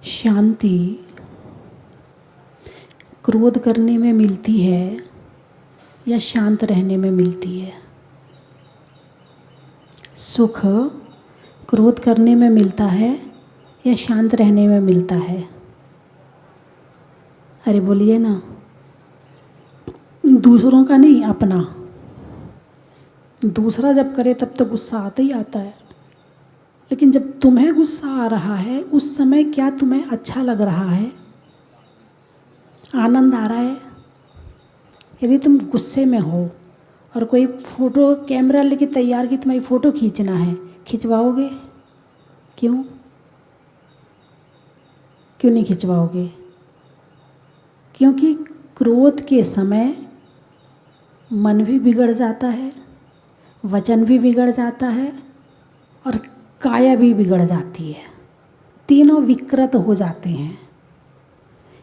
शांति क्रोध करने में मिलती है या शांत रहने में मिलती है? सुख क्रोध करने में मिलता है या शांत रहने में मिलता है? अरे बोलिए ना। दूसरों का नहीं, अपना। दूसरा जब करे तब तो गुस्सा आता ही आता है, लेकिन जब तुम्हें गुस्सा आ रहा है उस समय क्या तुम्हें अच्छा लग रहा है? आनंद आ रहा है? यदि तुम गुस्से में हो और कोई फ़ोटो कैमरा लेके तैयार की तुम्हारी फ़ोटो खींचना है, खिंचवाओगे? क्यों क्यों नहीं खिंचवाओगे? क्योंकि क्रोध के समय मन भी बिगड़ जाता है, वचन भी बिगड़ जाता है और काया भी बिगड़ जाती है। तीनों विकृत हो जाते हैं।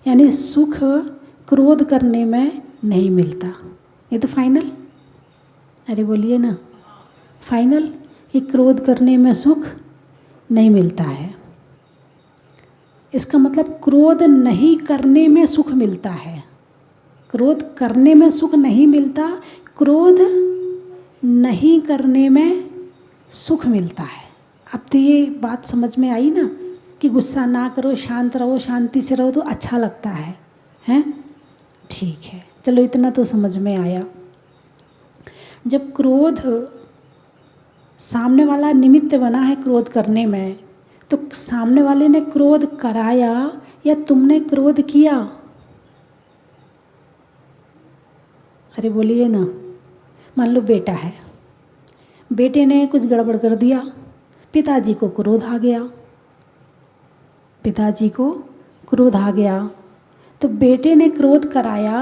यानी सुख क्रोध करने में नहीं मिलता। ये तो फाइनल। अरे बोलिए ना, फाइनल कि क्रोध करने में सुख नहीं मिलता है। इसका मतलब क्रोध नहीं करने में सुख मिलता है। क्रोध करने में सुख नहीं मिलता, क्रोध नहीं करने में सुख मिलता है। अब तो ये बात समझ में आई ना कि गुस्सा ना करो, शांत रहो, शांति से रहो तो अच्छा लगता है, हैं? ठीक है, चलो इतना तो समझ में आया। जब क्रोध सामने वाला निमित्त बना है क्रोध करने में, तो सामने वाले ने क्रोध कराया या तुमने क्रोध किया? अरे बोलिए ना। मान लो बेटा है, बेटे ने कुछ गड़बड़ कर दिया, पिताजी को क्रोध आ गया। पिताजी को क्रोध आ गया तो बेटे ने क्रोध कराया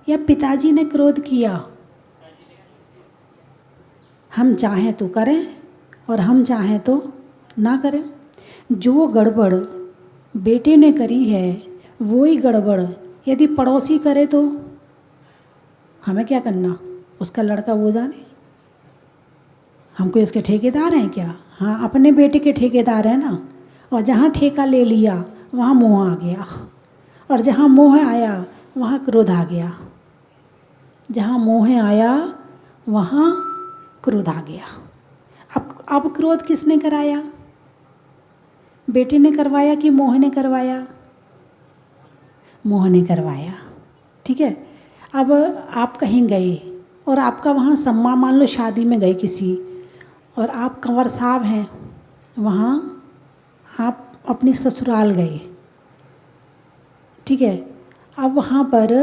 या पिताजी ने क्रोध किया? हम चाहें तो करें और हम चाहें तो ना करें। जो गड़बड़ बेटे ने करी है वो ही गड़बड़ यदि पड़ोसी करे तो हमें क्या करना? उसका लड़का वो जाने, हम कोई उसके ठेकेदार हैं क्या? हाँ, अपने बेटे के ठेकेदार हैं ना। और जहाँ ठेका ले लिया वहाँ मोह आ गया, और जहाँ मोह आया वहाँ क्रोध आ गया। जहाँ मोह आया वहाँ क्रोध आ गया। अब क्रोध किसने कराया? बेटे ने करवाया कि मोह ने करवाया? मोह ने करवाया। ठीक है। अब आप कहीं गए और आपका वहाँ सम्मान, मान लो शादी में गए किसी, और आप कंवर साहब हैं, वहाँ आप अपनी ससुराल गए। ठीक है। अब वहाँ पर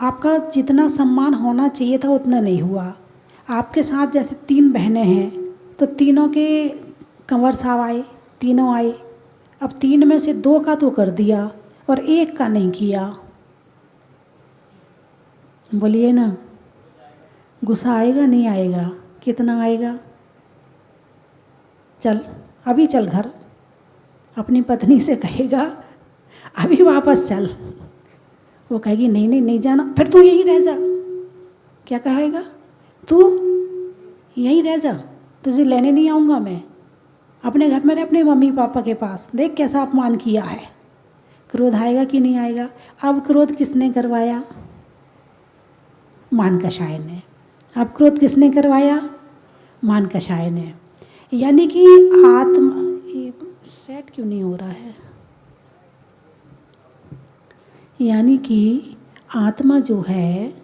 आपका जितना सम्मान होना चाहिए था उतना नहीं हुआ। आपके साथ जैसे 3 बहनें हैं तो तीनों के कंवर साहब आए, तीनों आए। अब 3 में से 2 का तो कर दिया और 1 का नहीं किया। बोलिए ना, गुस्सा आएगा नहीं आएगा? कितना आएगा? चल अभी चल घर, अपनी पत्नी से कहेगा अभी वापस चल। वो कहेगी नहीं नहीं नहीं जाना, फिर तू यहीं रह जा। क्या कहेगा? तू यहीं रह जा, तुझे लेने नहीं आऊँगा मैं। अपने घर में रह, अपने मम्मी पापा के पास। देख कैसा अपमान किया है। क्रोध आएगा कि नहीं आएगा? अब क्रोध किसने करवाया? मान कषाय ने। अब क्रोध किसने करवाया? मान कषाय ने। यानी कि आत्मा, सेट क्यों नहीं हो रहा है? यानी कि आत्मा जो है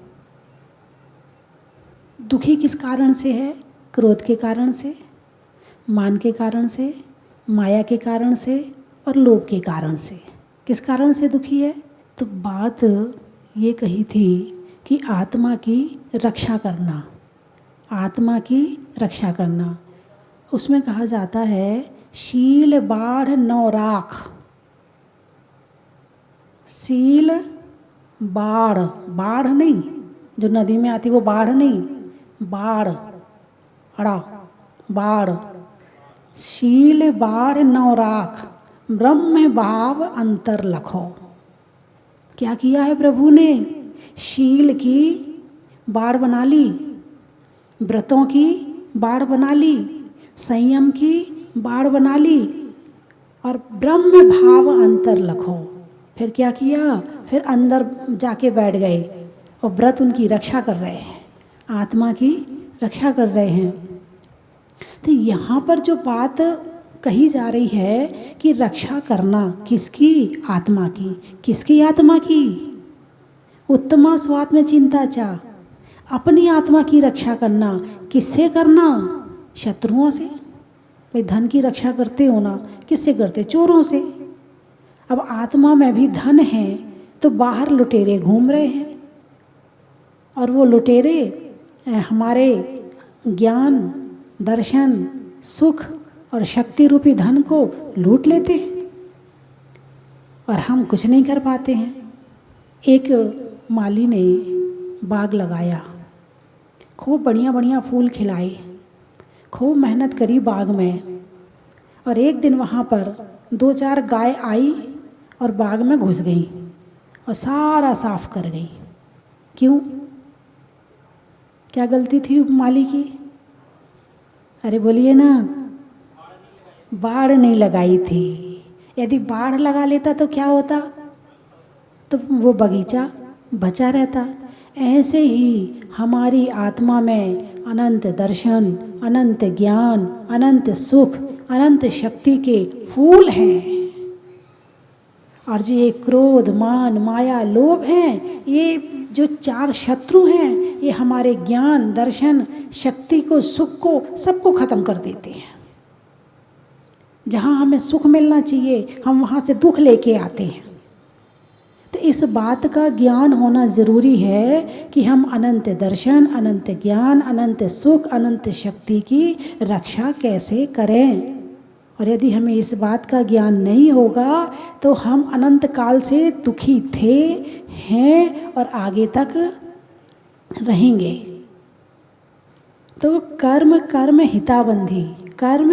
दुखी किस कारण से है? क्रोध के कारण से, मान के कारण से, माया के कारण से और लोभ के कारण से। किस कारण से दुखी है? तो बात ये कही थी कि आत्मा की रक्षा करना, आत्मा की रक्षा करना। उसमें कहा जाता है शील बाढ़ नौ राख। शील बाढ़, बाढ़ नहीं जो नदी में आती वो बाढ़ नहीं, बाढ़, अड़ा, बाढ़। शील बाढ़ नौ राख, ब्रह्म भाव अंतर लखो। क्या किया है प्रभु ने? शील की बाढ़ बना ली, व्रतों की बाढ़ बना ली, संयम की बाढ़ बना ली, और ब्रह्म भाव अंतर लखो। फिर क्या किया, फिर अंदर जाके बैठ गए और व्रत उनकी रक्षा कर रहे हैं, आत्मा की रक्षा कर रहे हैं। तो यहाँ पर जो बात कही जा रही है कि रक्षा करना किसकी, आत्मा की। किसकी आत्मा की? उत्तमा स्वात्म में चिंता चा, अपनी आत्मा की रक्षा करना। किससे करना? शत्रुओं से। भाई धन की रक्षा करते हो ना, किससे करते? चोरों से। अब आत्मा में भी धन है तो बाहर लुटेरे घूम रहे हैं और वो लुटेरे हमारे ज्ञान, दर्शन, सुख और शक्ति रूपी धन को लूट लेते हैं और हम कुछ नहीं कर पाते हैं। एक माली ने बाग लगाया, खूब बढ़िया बढ़िया फूल खिलाए, खूब मेहनत करी बाग में, और एक दिन वहाँ पर 2-4 गाय आई और बाग में घुस गई और सारा साफ कर गई। क्यों? क्या गलती थी माली की? अरे बोलिए ना। बाढ़ नहीं लगाई थी। यदि बाढ़ लगा लेता तो क्या होता? तो वो बगीचा बचा रहता। ऐसे ही हमारी आत्मा में अनंत दर्शन, अनंत ज्ञान, अनंत सुख, अनंत शक्ति के फूल हैं। और जो ये क्रोध, मान, माया, लोभ हैं, ये जो 4 शत्रु हैं, ये हमारे ज्ञान, दर्शन, शक्ति को, सुख को, सबको ख़त्म कर देते हैं। जहाँ हमें सुख मिलना चाहिए हम वहाँ से दुख लेके आते हैं। तो इस बात का ज्ञान होना ज़रूरी है कि हम अनंत दर्शन, अनंत ज्ञान, अनंत सुख, अनंत शक्ति की रक्षा कैसे करें। और यदि हमें इस बात का ज्ञान नहीं होगा तो हम अनंत काल से दुखी थे, हैं और आगे तक रहेंगे। तो कर्म कर्म हिताबंधी, कर्म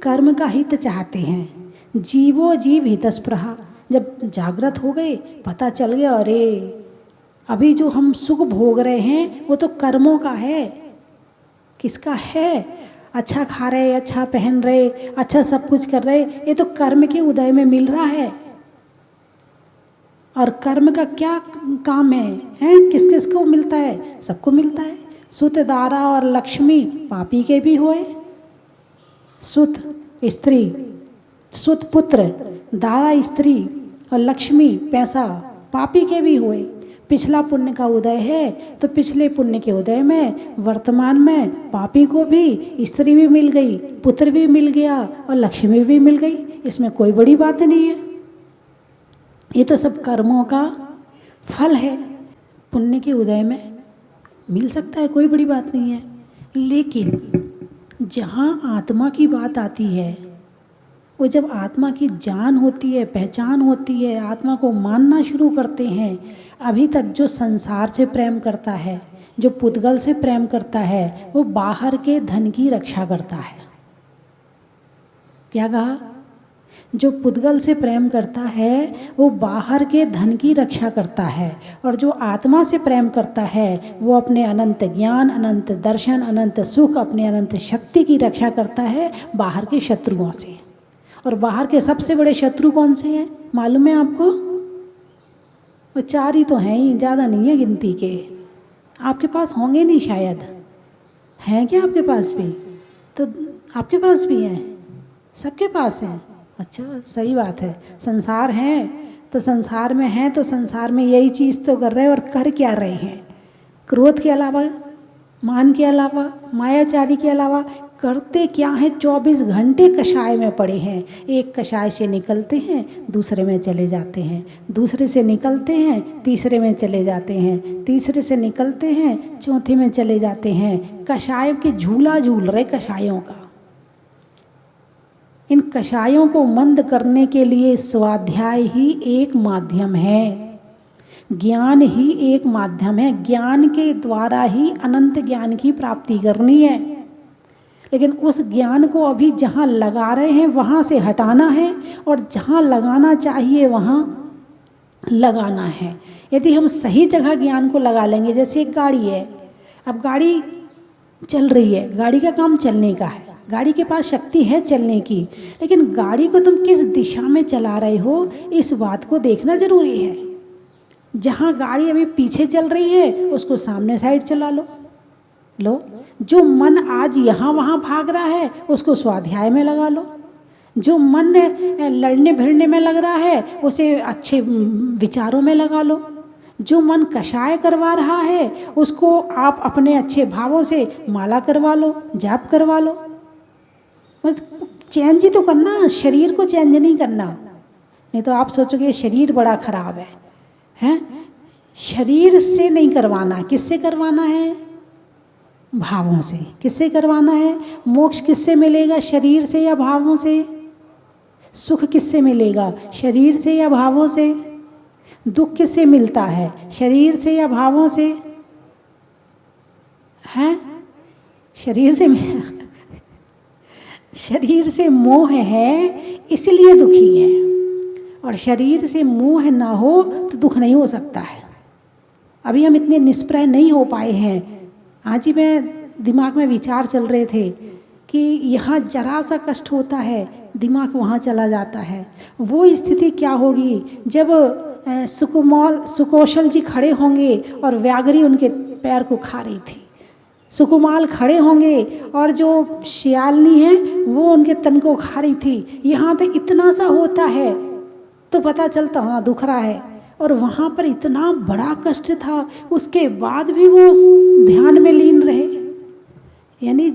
कर्म का हित चाहते हैं। जीवो जीव हितस्पृहा। जब जागृत हो गए, पता चल गया अरे अभी जो हम सुख भोग रहे हैं वो तो कर्मों का है। किसका है? अच्छा खा रहे, अच्छा पहन रहे, अच्छा सब कुछ कर रहे, ये तो कर्म के उदय में मिल रहा है। और कर्म का क्या काम है? किस किस को मिलता है? सबको मिलता है। सुत, दारा और लक्ष्मी पापी के भी हुए। सुत स्त्री, सुत पुत्र, दारा स्त्री और लक्ष्मी पैसा पापी के भी हुए। पिछला पुण्य का उदय है तो पिछले पुण्य के उदय में वर्तमान में पापी को भी स्त्री भी मिल गई, पुत्र भी मिल गया और लक्ष्मी भी मिल गई। इसमें कोई बड़ी बात नहीं है। ये तो सब कर्मों का फल है। पुण्य के उदय में मिल सकता है, कोई बड़ी बात नहीं है। लेकिन जहाँ आत्मा की बात आती है, वो जब आत्मा की जान होती है, पहचान होती है, आत्मा को मानना शुरू करते हैं। अभी तक जो संसार से प्रेम करता है, जो पुद्गल से प्रेम करता है, वो बाहर के धन की रक्षा करता है। क्या कहा? जो पुद्गल से प्रेम करता है वो बाहर के धन की रक्षा करता है, और जो आत्मा से प्रेम करता है वो अपने अनंत ज्ञान, अनंत दर्शन, अनंत सुख, अपने अनंत शक्ति की रक्षा करता है बाहर के शत्रुओं से। और बाहर के सबसे बड़े शत्रु कौन से हैं मालूम है आपको? वो 4 ही तो हैं ही, ज़्यादा नहीं है गिनती के। आपके पास होंगे नहीं शायद, हैं क्या आपके पास भी? तो आपके पास भी हैं, सबके पास हैं। अच्छा, सही बात है। संसार है तो संसार में हैं, तो संसार में यही चीज़ तो कर रहे हैं। और कर क्या रहे हैं? क्रोध के अलावा, मान के अलावा, मायाचारी के अलावा करते क्या हैं? 24 घंटे कषाय में पड़े हैं। एक कषाय से निकलते हैं दूसरे में चले जाते हैं, दूसरे से निकलते हैं तीसरे में चले जाते हैं, तीसरे से निकलते हैं चौथे में चले जाते हैं। कषाय के झूला झूल रहे कषायों का। इन कषायों को मंद करने के लिए स्वाध्याय ही एक माध्यम है, ज्ञान ही एक माध्यम है। ज्ञान के द्वारा ही अनंत ज्ञान की प्राप्ति करनी है। लेकिन उस ज्ञान को अभी जहाँ लगा रहे हैं वहाँ से हटाना है, और जहाँ लगाना चाहिए वहाँ लगाना है। यदि हम सही जगह ज्ञान को लगा लेंगे, जैसे एक गाड़ी है, अब गाड़ी चल रही है, गाड़ी का काम चलने का है, गाड़ी के पास शक्ति है चलने की, लेकिन गाड़ी को तुम किस दिशा में चला रहे हो इस बात को देखना जरूरी है। जहाँ गाड़ी अभी पीछे चल रही है उसको सामने साइड चला लो। जो मन आज यहाँ वहाँ भाग रहा है उसको स्वाध्याय में लगा लो। जो मन लड़ने भिड़ने में लग रहा है उसे अच्छे विचारों में लगा लो। जो मन कषाय करवा रहा है उसको आप अपने अच्छे भावों से माला करवा लो, जाप करवा लो। बस चेंज ही तो करना, शरीर को चेंज नहीं करना। नहीं तो आप सोचोगे शरीर बड़ा खराब है, हैं? शरीर से नहीं करवाना, किससे करवाना है? भावों से। किससे करवाना है? मोक्ष किससे मिलेगा, शरीर से या भावों से? सुख किससे मिलेगा, शरीर से या भावों से? दुख किससे मिलता है, शरीर से या भावों से? हैं? शरीर से शरीर से मोह है इसलिए दुखी है, और शरीर से मोह ना हो तो दुख नहीं हो सकता है। अभी हम इतने निष्प्रय नहीं हो पाए हैं। आज ही मैं दिमाग में विचार चल रहे थे कि यहाँ जरा सा कष्ट होता है दिमाग वहाँ चला जाता है। वो स्थिति क्या होगी जब सुकौशल जी खड़े होंगे और व्याघ्री उनके पैर को खा रही थी। सुकुमाल खड़े होंगे और जो शियालनी है वो उनके तन को खा रही थी। यहाँ तो इतना सा होता है तो पता चलता हाँ दुख रहा है, और वहाँ पर इतना बड़ा कष्ट था उसके बाद भी वो ध्यान में लीन रहे। यानी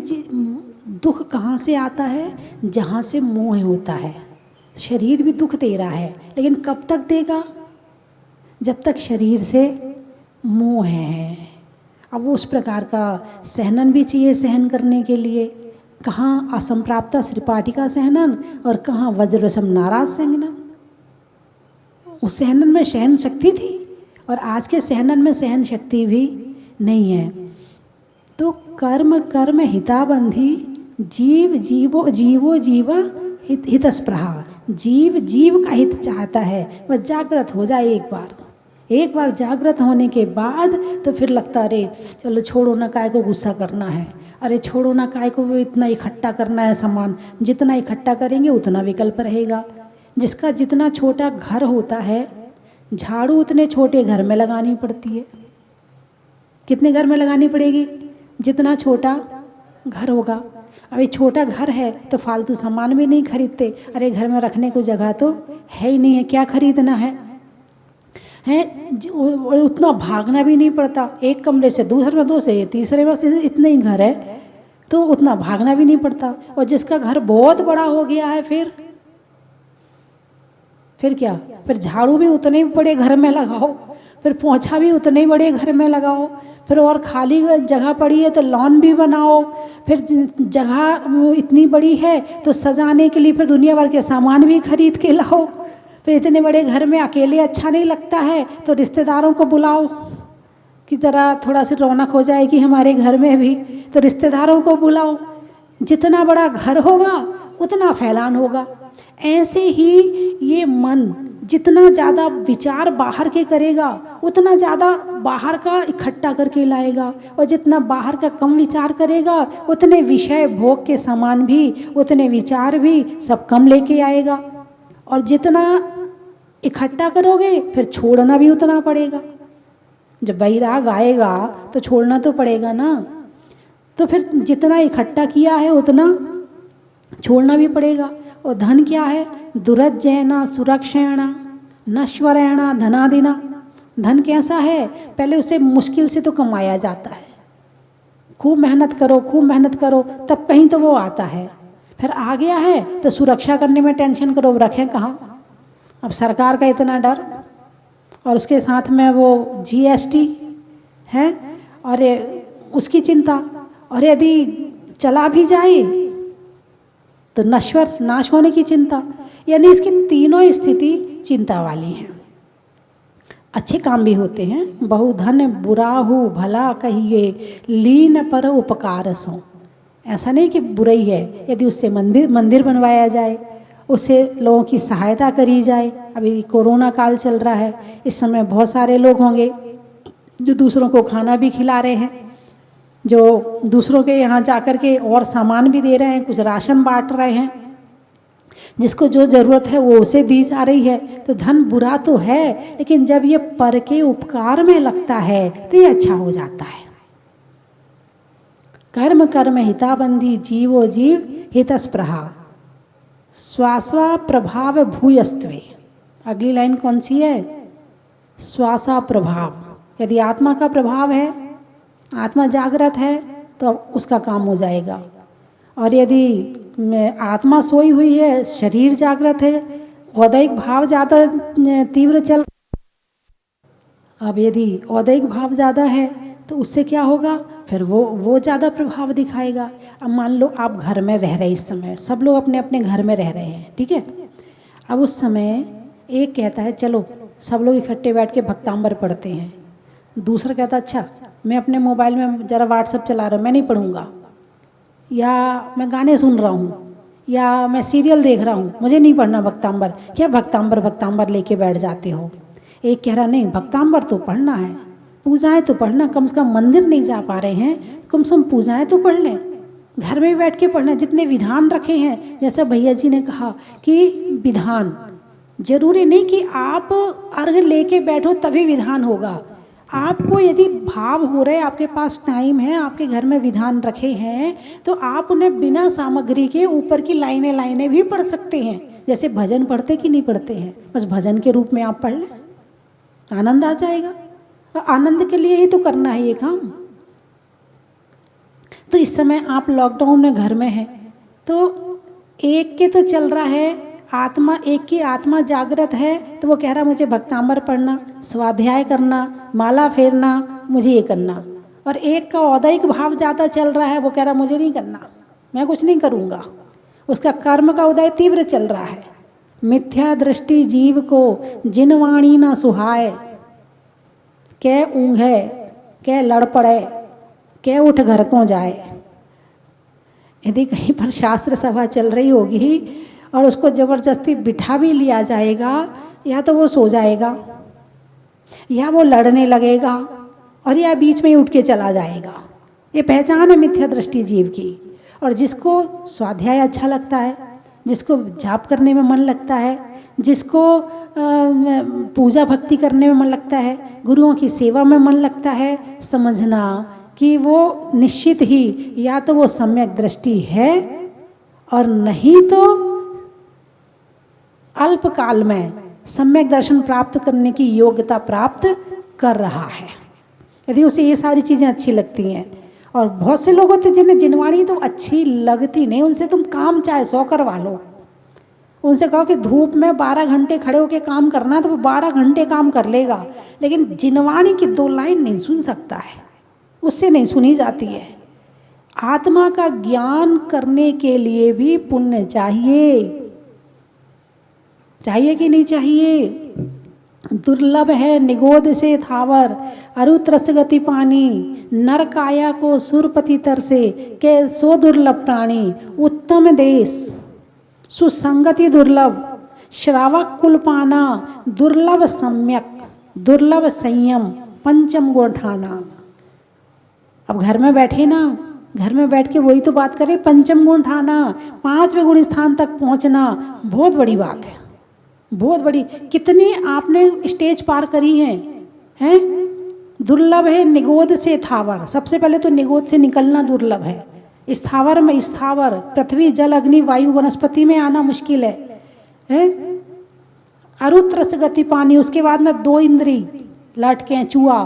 दुख कहाँ से आता है? जहाँ से मोह होता है। शरीर भी दुख दे रहा है, लेकिन कब तक देगा? जब तक शरीर से मोह है। अब उस प्रकार का सहनन भी चाहिए सहन करने के लिए। कहाँ असंप्राप्ता श्रीपाटिका सहनन और कहाँ वज्रसम नाराज सहनन। उस सहनन में सहन शक्ति थी और आज के सहनन में सहन शक्ति भी नहीं है। तो कर्म कर्म हिताबंधी जीव जीवो जीवो जीव हितस्पृहा। जीव जीव का हित चाहता है, वह जागृत हो जाए एक बार जागृत होने के बाद तो फिर लगता अरे चलो छोड़ो ना, काय को गुस्सा करना है, अरे छोड़ो ना, काय को इतना इकट्ठा करना है सामान। जितना इकट्ठा करेंगे उतना विकल्प रहेगा। जिसका जितना छोटा घर होता है, झाड़ू उतने छोटे घर में लगानी पड़ती है। कितने घर में लगानी पड़ेगी? जितना छोटा घर होगा। अभी छोटा घर है तो फालतू सामान भी नहीं खरीदते। अरे घर में रखने को जगह तो है ही नहीं है, क्या खरीदना है? उतना भागना भी नहीं पड़ता। एक कमरे से दूसरे में, दूसरे तीसरे में, इतने ही घर है तो उतना भागना भी नहीं पड़ता। और जिसका घर बहुत बड़ा हो गया है फिर क्या? फिर झाड़ू भी उतने ही बड़े घर में लगाओ, फिर पोंछा भी उतने ही बड़े घर में लगाओ, फिर और खाली जगह पड़ी है तो लॉन भी बनाओ। फिर जगह इतनी बड़ी है तो सजाने के लिए फिर दुनिया भर के सामान भी खरीद के लाओ। फिर इतने बड़े घर में अकेले अच्छा नहीं लगता है तो रिश्तेदारों को बुलाओ कि ज़रा थोड़ा सी रौनक हो जाएगी हमारे घर में भी, तो रिश्तेदारों को बुलाओ। जितना बड़ा घर होगा उतना फैलान होगा। ऐसे ही ये मन जितना ज़्यादा विचार बाहर के करेगा उतना ज़्यादा बाहर का इकट्ठा करके लाएगा, और जितना बाहर का कम विचार करेगा उतने विषय भोग के सामान भी, उतने विचार भी सब कम लेके आएगा। और जितना इकट्ठा करोगे फिर छोड़ना भी उतना पड़ेगा। जब वैराग आएगा तो छोड़ना तो पड़ेगा ना। तो फिर जितना इकट्ठा किया है उतना छोड़ना भी पड़ेगा। और धन क्या है? दुरज्जयना सुरक्षेणा नश्वरेणा धनादिना। धन कैसा है? पहले उसे मुश्किल से तो कमाया जाता है, खूब मेहनत करो तब कहीं तो वो आता है। फिर आ गया है तो सुरक्षा करने में टेंशन करो, रखें कहाँ? अब सरकार का इतना डर और उसके साथ में वो GST है और उसकी चिंता, और यदि चला भी जाए तो नश्वर नाश होने की चिंता। यानी इसकी तीनों स्थिति चिंता वाली हैं। अच्छे काम भी होते हैं, बहुधन बुराहु भला कहिए लीन पर उपकार सो। ऐसा नहीं कि बुराई है, यदि उससे मंदिर बनवाया जाए, उससे लोगों की सहायता करी जाए। अभी कोरोना काल चल रहा है, इस समय बहुत सारे लोग होंगे जो दूसरों को खाना भी खिला रहे हैं, जो दूसरों के यहाँ जाकर के और सामान भी दे रहे हैं, कुछ राशन बांट रहे हैं, जिसको जो ज़रूरत है वो उसे दी जा रही है। तो धन बुरा तो है, लेकिन जब ये पर के उपकार में लगता है तो ये अच्छा हो जाता है। कर्म कर्म हिताबंधी जीवो जीव हितस्पृहा स्वासा प्रभाव भूयस्त्वे। अगली लाइन कौन सी है? स्वासा प्रभाव। यदि आत्मा का प्रभाव है, आत्मा जागृत है, तो उसका काम हो जाएगा। और यदि आत्मा सोई हुई है, शरीर जागृत है, औदैहिक भाव ज़्यादा तीव्र चल, अब यदि औदैहिक भाव ज़्यादा है तो उससे क्या होगा, फिर वो ज़्यादा प्रभाव दिखाएगा। अब मान लो आप घर में रह रहे, इस समय सब लोग अपने अपने घर में रह रहे हैं, ठीक है। अब उस समय एक कहता है चलो सब लोग इकट्ठे बैठ के भक्तांबर पढ़ते हैं, दूसरा कहता अच्छा मैं अपने मोबाइल में ज़रा व्हाट्सअप चला रहा हूँ, मैं नहीं पढ़ूँगा, या मैं गाने सुन रहा हूँ, या मैं सीरियल देख रहा हूँ, मुझे नहीं पढ़ना भक्तांबर। क्या भक्तांबर भक्तांबर लेके बैठ जाते हो? एक कह रहा नहीं भक्तांबर तो पढ़ना है, पूजाएं तो पढ़ना, कम से कम मंदिर नहीं जा पा रहे हैं, कम से कम पूजाएं तो पढ़ लें, घर में बैठ के पढ़ना। जितने विधान रखे हैं, जैसा भैया जी ने कहा कि विधान जरूरी नहीं कि आप अर्घ लेके बैठो तभी विधान होगा। आपको यदि भाव हो रहे, आपके पास टाइम है, आपके घर में विधान रखे हैं, तो आप उन्हें बिना सामग्री के ऊपर की लाइनें लाइनें भी पढ़ सकते हैं। जैसे भजन पढ़ते कि नहीं पढ़ते हैं, बस भजन के रूप में आप पढ़ लें, आनंद आ जाएगा। और आनंद के लिए ही तो करना है ये काम। तो इस समय आप लॉकडाउन में घर में हैं, तो एक के तो चल रहा है आत्मा, एक की आत्मा जागृत है, तो वो कह रहा मुझे भक्तांबर पढ़ना, स्वाध्याय करना, माला फेरना, मुझे ये करना। और एक का औदैहिक भाव ज़्यादा चल रहा है, वो कह रहा मुझे नहीं करना, मैं कुछ नहीं करूँगा, उसका कर्म का उदय तीव्र चल रहा है। मिथ्या दृष्टि जीव को जिन वाणी ना सुहाए, कै ऊँघे कै लड़ पड़े कै उठ घर को जाए। यदि कहीं पर शास्त्र सभा चल रही होगी और उसको जबरदस्ती बिठा भी लिया जाएगा, या तो वो सो जाएगा, या वो लड़ने लगेगा, और या बीच में ही उठ के चला जाएगा। ये पहचान है मिथ्या दृष्टि जीव की। और जिसको स्वाध्याय अच्छा लगता है, जिसको जाप करने में मन लगता है, जिसको पूजा भक्ति करने में मन लगता है, गुरुओं की सेवा में मन लगता है, समझना कि वो निश्चित ही या तो वो सम्यक दृष्टि है, और नहीं तो अल्पकाल में सम्यक दर्शन प्राप्त करने की योग्यता प्राप्त कर रहा है। यदि उसे ये सारी चीज़ें अच्छी लगती हैं। और बहुत से लोग होते हैं जिन्हें जिनवाणी तो अच्छी लगती नहीं, उनसे तुम काम चाहे 100 करवा लो, उनसे कहो कि धूप में 12 घंटे खड़े होकर काम करना, तो वो 12 घंटे काम कर लेगा, लेकिन जिनवाणी की 2 लाइन नहीं सुन सकता है, उससे नहीं सुनी जाती है। आत्मा का ज्ञान करने के लिए भी पुण्य चाहिए, चाहिए कि नहीं चाहिए? दुर्लभ है निगोद से थावर, अरुत्रस गति पानी, नर काया को सुरपति तर से के सो दुर्लभ प्राणी। उत्तम देश सुसंगति दुर्लभ, श्रावक कुल पाना, दुर्लभ सम्यक, दुर्लभ संयम, पंचम गुण ठाना। अब घर में बैठे ना, घर में बैठ के वही तो बात करें, पंचम गुण ठाना, 5वें गुण स्थान तक पहुंचना बहुत बड़ी बात है, बहुत बड़ी। कितनी आपने स्टेज पार करी हैं? दुर्लभ है निगोद से थावर। सबसे पहले तो निगोद से निकलना दुर्लभ है। स्थावर में स्थावर, पृथ्वी जल अग्नि वायु वनस्पति में आना मुश्किल है? अरुत्रस गति पानी, उसके बाद में 2 इंद्री लटके चूहा,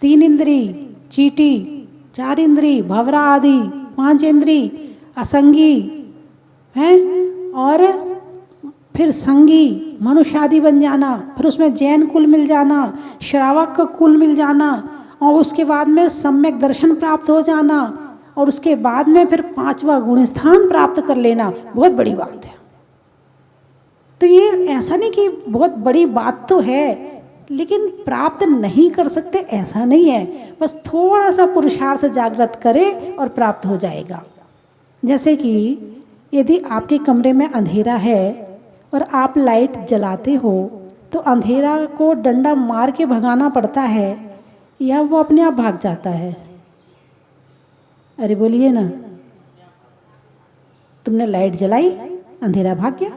3 इंद्री चीटी, 4 इंद्री भवरा आदि, 5 इंद्री असंगी हैं, और फिर संगी मनुष्य आदि बन जाना, फिर उसमें जैन कुल मिल जाना, श्रावक का कुल मिल जाना, और उसके बाद में सम्यक दर्शन प्राप्त हो जाना, और उसके बाद में फिर 5वां गुण स्थान प्राप्त कर लेना, बहुत बड़ी बात है। तो ये ऐसा नहीं कि बहुत बड़ी बात तो है, लेकिन प्राप्त नहीं कर सकते ऐसा नहीं है, बस थोड़ा सा पुरुषार्थ जागृत करे और प्राप्त हो जाएगा। जैसे कि यदि आपके कमरे में अंधेरा है और आप लाइट जलाते हो, तो अंधेरा को डंडा मार के भगाना पड़ता है या वो अपने आप भाग जाता है? अरे बोलिए ना, तुमने लाइट जलाई, अंधेरा भाग गया।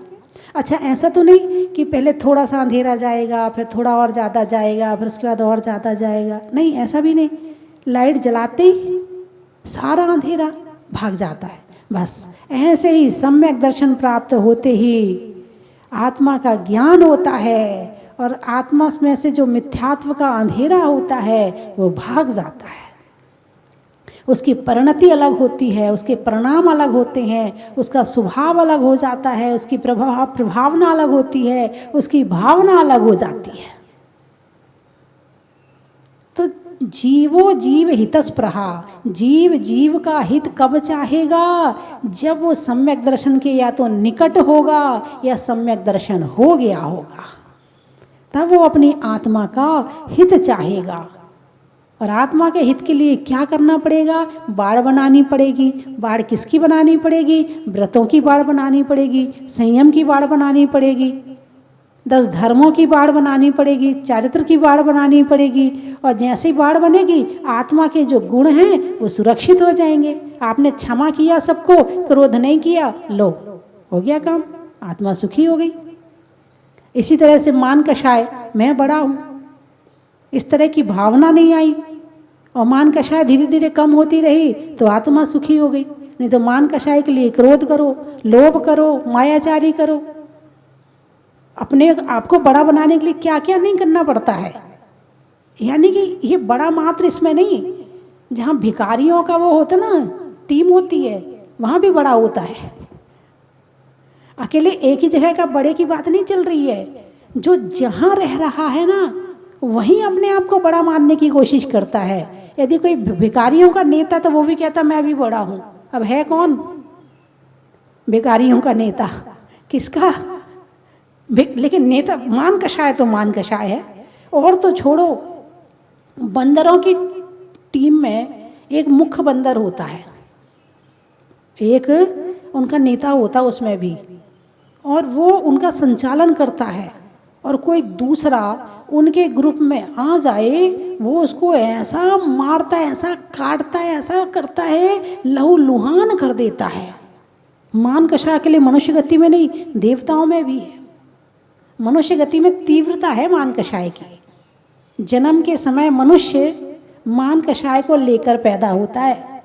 अच्छा, ऐसा तो नहीं कि पहले थोड़ा सा अंधेरा जाएगा, फिर थोड़ा और ज़्यादा जाएगा, फिर उसके बाद और ज़्यादा जाएगा, नहीं, ऐसा भी नहीं। लाइट जलाते ही सारा अंधेरा भाग जाता है। बस ऐसे ही सम्यक दर्शन प्राप्त होते ही आत्मा का ज्ञान होता है और आत्मा में से जो मिथ्यात्व का अंधेरा होता है वो भाग जाता है। उसकी परिणति अलग होती है, उसके परिणाम अलग होते हैं, उसका स्वभाव अलग हो जाता है, उसकी प्रभावना अलग होती है, उसकी भावना अलग हो जाती है। तो जीवो जीव हितस्पृहा, जीव जीव का हित कब चाहेगा? जब वो सम्यक दर्शन के या तो निकट होगा या सम्यक दर्शन हो गया होगा, तब वो अपनी आत्मा का हित चाहेगा। और आत्मा के हित के लिए क्या करना पड़ेगा? बाड़ बनानी पड़ेगी। बाड़ किसकी बनानी पड़ेगी? व्रतों की बाड़ बनानी पड़ेगी, संयम की बाड़ बनानी पड़ेगी, 10 धर्मों की बाड़ बनानी पड़ेगी, चारित्र की बाड़ बनानी पड़ेगी। और जैसे ही बाड़ बनेगी, आत्मा के जो गुण हैं वो सुरक्षित हो जाएंगे। आपने क्षमा किया सबको, क्रोध नहीं किया, लो हो गया काम, आत्मा सुखी हो गई। इसी तरह से मान कषाय, मैं बड़ा हूँ, इस तरह की भावना नहीं आई और मान कषाय धीरे धीरे कम होती रही तो आत्मा सुखी हो गई। नहीं तो मान कषाय के लिए क्रोध करो, लोभ करो, मायाचारी करो। अपने आपको बड़ा बनाने के लिए क्या क्या नहीं करना पड़ता है। यानी कि ये बड़ा मात्र इसमें नहीं, जहाँ भिखारियों का वो होता ना टीम होती है, वहाँ भी बड़ा होता है। अकेले एक ही जगह का बड़े की बात नहीं चल रही है। जो जहाँ रह रहा है ना, वहीं अपने आप को बड़ा मानने की कोशिश करता है। यदि कोई भिखारियों का नेता, तो वो भी कहता मैं भी बड़ा हूँ। अब है कौन भिखारियों का नेता? किसका? लेकिन नेता मान कषाय तो मान कषाय है। और तो छोड़ो, बंदरों की टीम में एक मुख्य बंदर होता है, एक उनका नेता होता उसमें भी, और वो उनका संचालन करता है। और कोई दूसरा उनके ग्रुप में आ जाए, वो उसको ऐसा मारता है, ऐसा काटता है, ऐसा करता है, लहू लुहान कर देता है। मान कषाय के लिए मनुष्य गति में नहीं, देवताओं में भी है। मनुष्य गति में तीव्रता है मान कषाय की। जन्म के समय मनुष्य मान कषाय को लेकर पैदा होता है।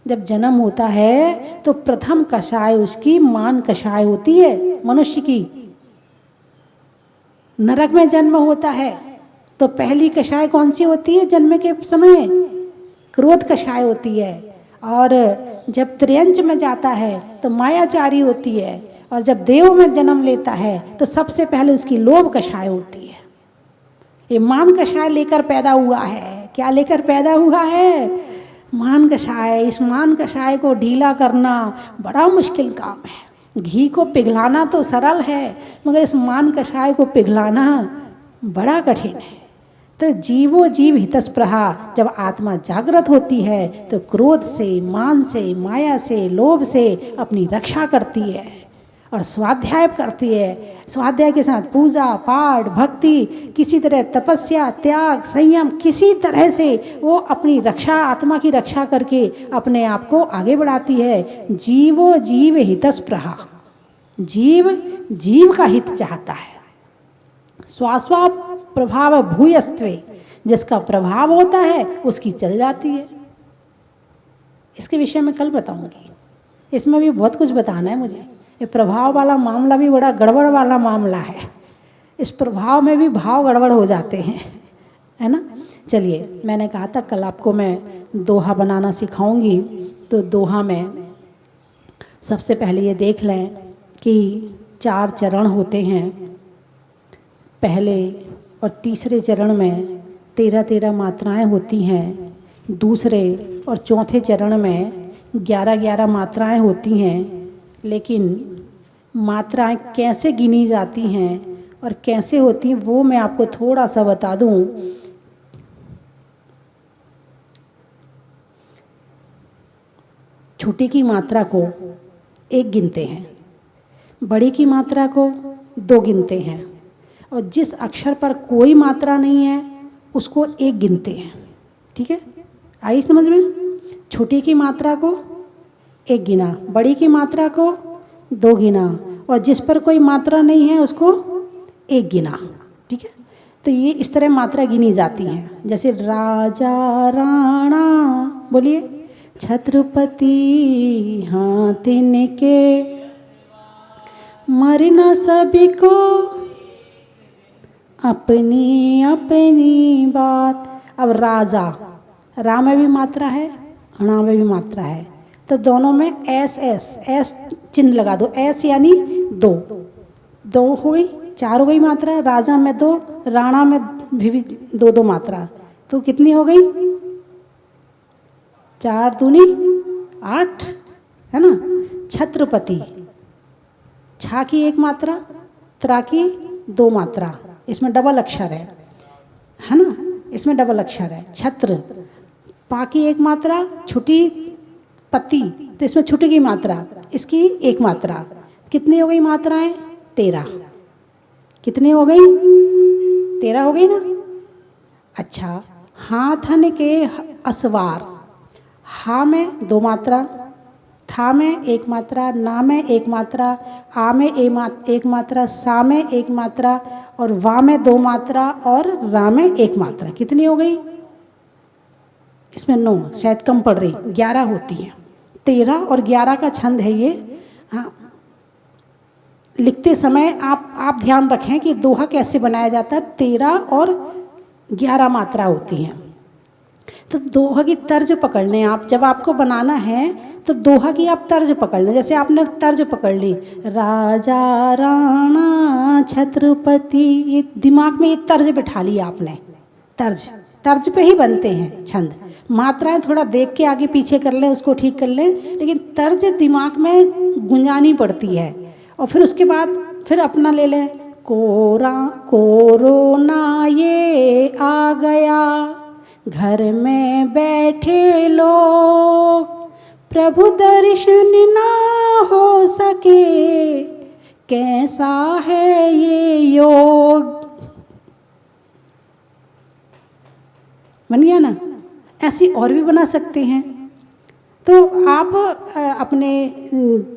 जब जन्म होता है तो प्रथम कषाय उसकी मान कषाय होती है मनुष्य की। नरक में जन्म होता है तो पहली कषाय कौन सी होती है? जन्म के समय क्रोध कषाय होती है। और जब त्रियंच में जाता है तो मायाचारी होती है। और जब देव में जन्म लेता है तो सबसे पहले उसकी लोभ कषाय होती है। ये मान कषाय लेकर पैदा हुआ है। क्या लेकर पैदा हुआ है? मान कषाय। इस मान कषाय को ढीला करना बड़ा मुश्किल काम है। घी को पिघलाना तो सरल है, मगर इस मान कषाय को पिघलाना बड़ा कठिन है। तो जीवो जीव हितस्पृहा, जब आत्मा जागृत होती है तो क्रोध से, मान से, माया से, लोभ से अपनी रक्षा करती है और स्वाध्याय करती है। स्वाध्याय के साथ पूजा पाठ, भक्ति, किसी तरह तपस्या, त्याग, संयम, किसी तरह से वो अपनी रक्षा, आत्मा की रक्षा करके अपने आप को आगे बढ़ाती है। जीवो जीव हितस्पृहा, जीव जीव का हित चाहता है। स्वास्वा प्रभाव भूयस्त्वे, जिसका प्रभाव होता है उसकी चल जाती है। इसके विषय में कल बताऊंगी। इसमें भी बहुत कुछ बताना है मुझे। ये प्रभाव वाला मामला भी बड़ा गड़बड़ वाला मामला है। इस प्रभाव में भी भाव गड़बड़ हो जाते हैं, है ना। चलिए, मैंने कहा था कल आपको मैं दोहा बनाना सिखाऊंगी। तो दोहा में सबसे पहले ये देख लें कि 4 चरण होते हैं। पहले और तीसरे चरण में 13-13 मात्राएं होती हैं। दूसरे और चौथे चरण में 11-11 मात्राएं होती हैं। लेकिन मात्राएं कैसे गिनी जाती हैं और कैसे होती हैं वो मैं आपको थोड़ा सा बता दूं। छोटी की मात्रा को 1 गिनते हैं, बड़ी की मात्रा को 2 गिनते हैं, और जिस अक्षर पर कोई मात्रा नहीं है उसको 1 गिनते हैं। ठीक है, आई समझ में। छोटी की मात्रा को 1 गिना, बड़ी की मात्रा को 2 गिना, और जिस पर कोई मात्रा नहीं है उसको 1 गिना। ठीक है, तो ये इस तरह मात्रा गिनी जाती हैं। जैसे राजा राणा, बोलिए, छत्रपति हाँ तिनके, मरना सभी को अपनी अपनी बात। अब राजा, रा में भी मात्रा है, णा में भी मात्रा है, तो दोनों में एस चिन्ह लगा दो। एस यानी 2 हो गई, 4 हो गई मात्रा। राजा में 2, राणा में भी 2 मात्रा, तो कितनी हो गई? 4 दूनी 8, है ना। छत्रपति, छा की 1 मात्रा, त्रा की 2 मात्रा, इसमें डबल अक्षर है ना, इसमें डबल अक्षर है। छत्र, पा की 1 मात्रा, छुटी पति, तो इसमें छुटी की मात्रा, इसकी 1 मात्रा। कितनी हो गई मात्राएं? 13। कितनी हो गई? 13 हो गई ना। अच्छा, हाथन के असवार, हा में 2 मात्रा, था में 1 मात्रा, ना में 1 मात्रा, आ में 1 मात्रा, सा में 1 मात्रा, और वा में 2 मात्रा, और रा में 1 मात्रा। कितनी हो गई? इसमें 9, शायद कम पड़ रही, 11 होती है। 13 और 11 का छंद है ये। हाँ, लिखते समय आप ध्यान रखें कि दोहा कैसे बनाया जाता है। 13 और 11 मात्रा होती हैं। तो दोहा की तर्ज पकड़ लें आप। जब आपको बनाना है तो दोहा की आप तर्ज पकड़ लें। जैसे आपने तर्ज पकड़ ली, राजा राणा छत्रपति, ये दिमाग में ये तर्ज बिठा ली आपने। तर्ज पे ही बनते हैं छंद। मात्राएं थोड़ा देख के आगे पीछे कर लें, उसको ठीक कर लें, लेकिन तर्ज दिमाग में गुंजानी पड़ती है। और फिर उसके बाद फिर अपना ले लें, कोरोना ये आ गया, घर में बैठे लोग, प्रभु दर्शन ना हो सके, कैसा है ये योग। बन गया ना। ऐसी और भी बना सकते हैं। तो आप अपने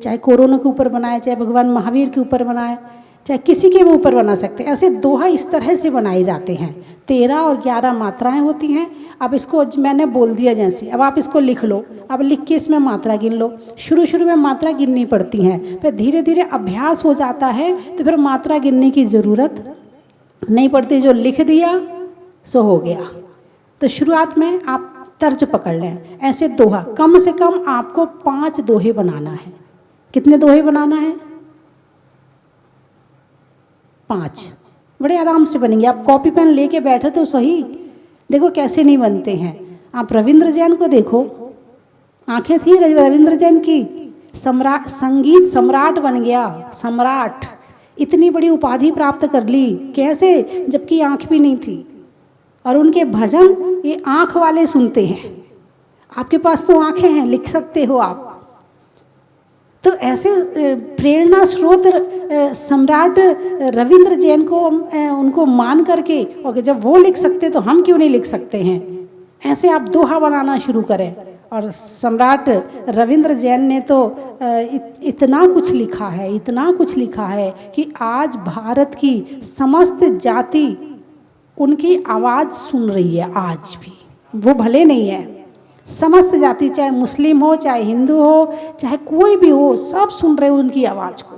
चाहे कोरोना के ऊपर बनाए, चाहे भगवान महावीर के ऊपर बनाए, चाहे किसी के भी ऊपर बना सकते हैं। ऐसे दोहा इस तरह से बनाए जाते हैं। 13 और 11 मात्राएं होती हैं। अब इसको मैंने बोल दिया जैसे, अब आप इसको लिख लो। अब लिख के इसमें मात्रा गिन लो। शुरू में मात्रा गिननी पड़ती हैं, फिर धीरे धीरे अभ्यास हो जाता है तो फिर मात्रा गिनने की ज़रूरत नहीं पड़ती। जो लिख दिया सो हो गया। तो शुरुआत में आप तर्ज पकड़ लें। ऐसे दोहा कम से कम आपको 5 दोहे बनाना है। कितने दोहे बनाना है? 5। बड़े आराम से बनेंगे। आप कॉपी पेन लेके बैठे तो सही, देखो कैसे नहीं बनते हैं। आप रविंद्र जैन को देखो, आंखें थी रविंद्र जैन की, सम्राट, संगीत सम्राट बन गया। सम्राट, इतनी बड़ी उपाधि प्राप्त कर ली कैसे, जबकि आंख भी नहीं थी। और उनके भजन ये आंख वाले सुनते हैं। आपके पास तो आंखें हैं, लिख सकते हो आप। तो ऐसे प्रेरणा स्रोत सम्राट रविंद्र जैन को उनको मान करके, और जब वो लिख सकते तो हम क्यों नहीं लिख सकते हैं। ऐसे आप दोहा बनाना शुरू करें। और सम्राट रविंद्र जैन ने तो इतना कुछ लिखा है, इतना कुछ लिखा है कि आज भारत की समस्त जाति उनकी आवाज़ सुन रही है। आज भी वो भले नहीं है, समस्त जाति, चाहे मुस्लिम हो, चाहे हिंदू हो, चाहे कोई भी हो, सब सुन रहे हो उनकी आवाज़ को।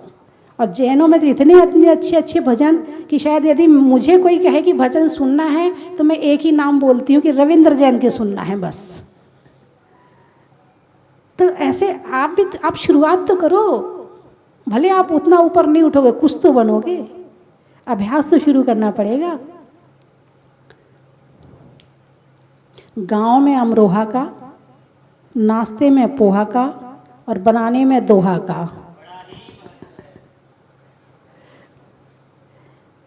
और जैनों में तो इतने अच्छे अच्छे भजन कि शायद यदि मुझे कोई कहे कि भजन सुनना है तो मैं एक ही नाम बोलती हूँ कि रविंद्र जैन के सुनना है बस। तो ऐसे आप शुरुआत तो करो। भले आप उतना ऊपर नहीं उठोगे, कुछ तो बनोगे। अभ्यास तो शुरू करना पड़ेगा। गांव में अमरोहा का, नाश्ते में पोहा का, और बनाने में दोहा का।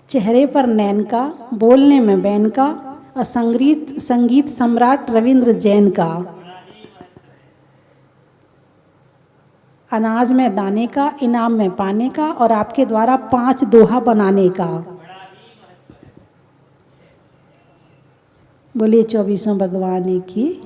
चेहरे पर नैन का, बोलने में बैन का, और संगीत सम्राट रविंद्र जैन का। अनाज में दाने का, इनाम में पाने का, और आपके द्वारा 5 दोहा बनाने का। बोलिए 24वें भगवान की।